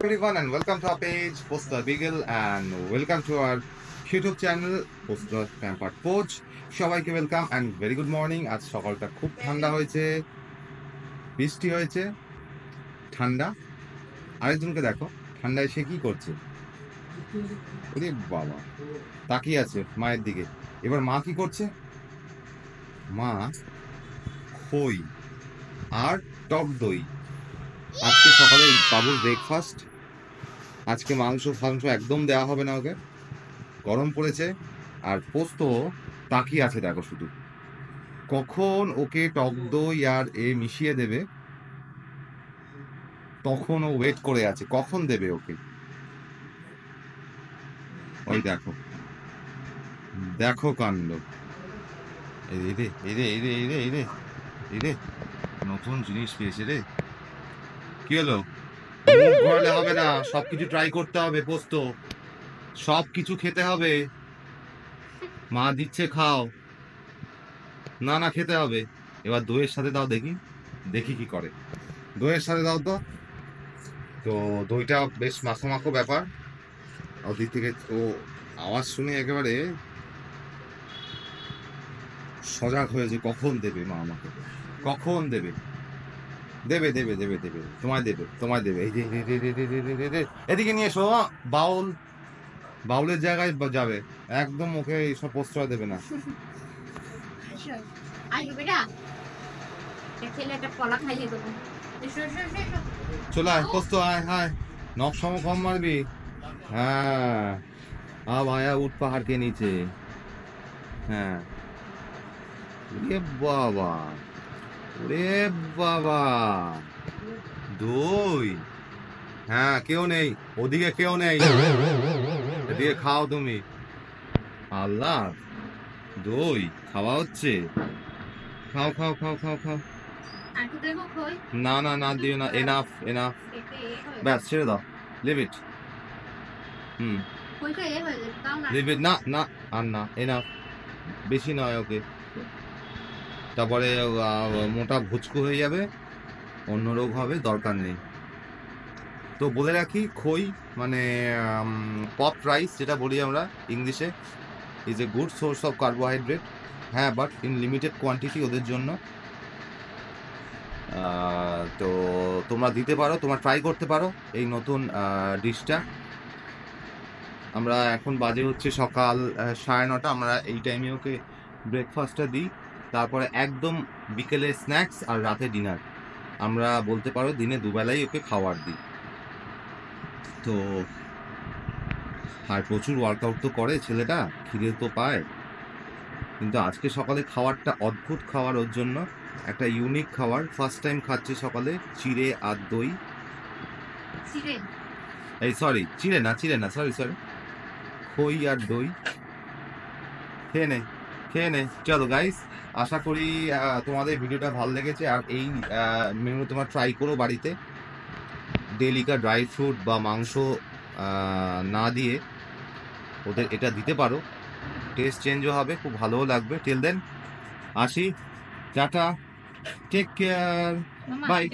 everyone and welcome to our page Poster Beagle and welcome to our YouTube channel Poster Pampered Poach. সবাইকে welcome and very good morning. আজ সকালটা খুব ঠান্ডা হয়েছে, বৃষ্টি হয়েছে, ঠান্ডা। আরেকজনকে দেখো ঠান্ডায় সে কি করছে, ওরে বাবা, তাকিয়ে আছে মায়ের দিকে। এবার মা কি করছে? মা খই আর টক দই। আজকে সকালে বাবুর ব্রেকফাস্ট। আজকে মাংস একদম দেওয়া হবে না ওকে, গরম পড়েছে। আর পোস্ত তাকিয়ে আছে দেখো শুধু, কখন ওকে টক দই আর মিশিয়ে দেবে, তখন ও ওয়েট করে আছে কখন দেবে ওকে। ওই দেখো দেখো কাণ্ড। এই রে এই রে এই রে এই রে এই রে এই রে, নতুন জিনিস পেয়েছে রে। কি হলো? মুখ ঘোরালে হবে না, সবকিছু ট্রাই করতে হবে পোস্ত, সবকিছু খেতে হবে। মা দিচ্ছে খাও, না না খেতে হবে। এবার দইয়ের সাথে দাও, দেখি দেখি কি করে। দইয়ের সাথে দাও তো। তো দইটা বেশ মাখো মাখো ব্যাপার। ওদিক থেকে ও আওয়াজ শুনে একেবারে সজাগ হয়েছে, কখন দেবে মা আমাকে, কখন দেবে। দেবে দেবে দেবে দেবে, তোমায় দেবে তোমায় দেবে। এই যে এদিকে নিয়ে এসো। বাউল, বাউলের জায়গায় যাবে একদম, ওকে এইসব প্রশ্রয় দেবে না। চলে আয় পোস্ত, আয় হায়, নখ সম কম মারবি। হ্যাঁ আব আয়া উঠ পাহাড় के नीचे। হ্যাঁ ওরে বাবা, ওরে বাবা, দই। হ্যাঁ কেউ নেই ওদিকে, কেউ নেই, এদিকে খাও তুমি। আল্লাহ, দই খাওয়া হচ্ছে, খাও খাও খাও খাও খাও। না না না দিও না, এনাফ এনাফ, ব্যাস ছেড়ে দাও, লিভ ইট। লিভ ইট, না না আর না, এনাফ, বেশি নয় ওকে, তারপরে মোটা ভুচকু হয়ে যাবে, অন্য রোগ হবে, দরকার নেই। তো বলে রাখি, খই মানে পপ রাইস যেটা বলি আমরা ইংলিশে, is a good source of carbohydrate. হ্যাঁ, বাট ইন লিমিটেড কোয়ান্টিটি ওদের জন্য। তো তোমরা দিতে পারো, তোমরা ট্রাই করতে পারো এই নতুন ডিশটা। আমরা এখন বাজে হচ্ছে সকাল 9:30, আমরা এই টাইমে ওকে ব্রেকফাস্টটা দিই, তারপরে একদম বিকেলে স্ন্যাক্স আর রাতে ডিনার। আমরা বলতে পারো দিনে দুবেলাই ওকে খাবার দিই। তো আর প্রচুর ওয়ার্কআউট তো করে ছেলেটা, খিদে তো পায়। কিন্তু আজকে সকালে খাবারটা অদ্ভুত খাবার, ওর জন্য একটা ইউনিক খাবার, ফার্স্ট টাইম খাচ্ছে সকালে, চিড়ে আর দই। এই সরি, চিড়ে না, সরি সরি, খই আর দই। খেয়ে নে খেয়ে নে। চলো গাইস, আশা করি তোমাদের ভিডিওটা ভালো লেগেছে। আর এই মেনু তোমরা ট্রাই করো বাড়িতে। ডেলিকা ড্রাই ফ্রুট বা মাংস না দিয়ে ওদের এটা দিতে পারো, টেস্ট চেঞ্জও হবে, খুব ভালোও লাগবে। টিল দেন আসি, টাটা, টেক কেয়ার, বাই।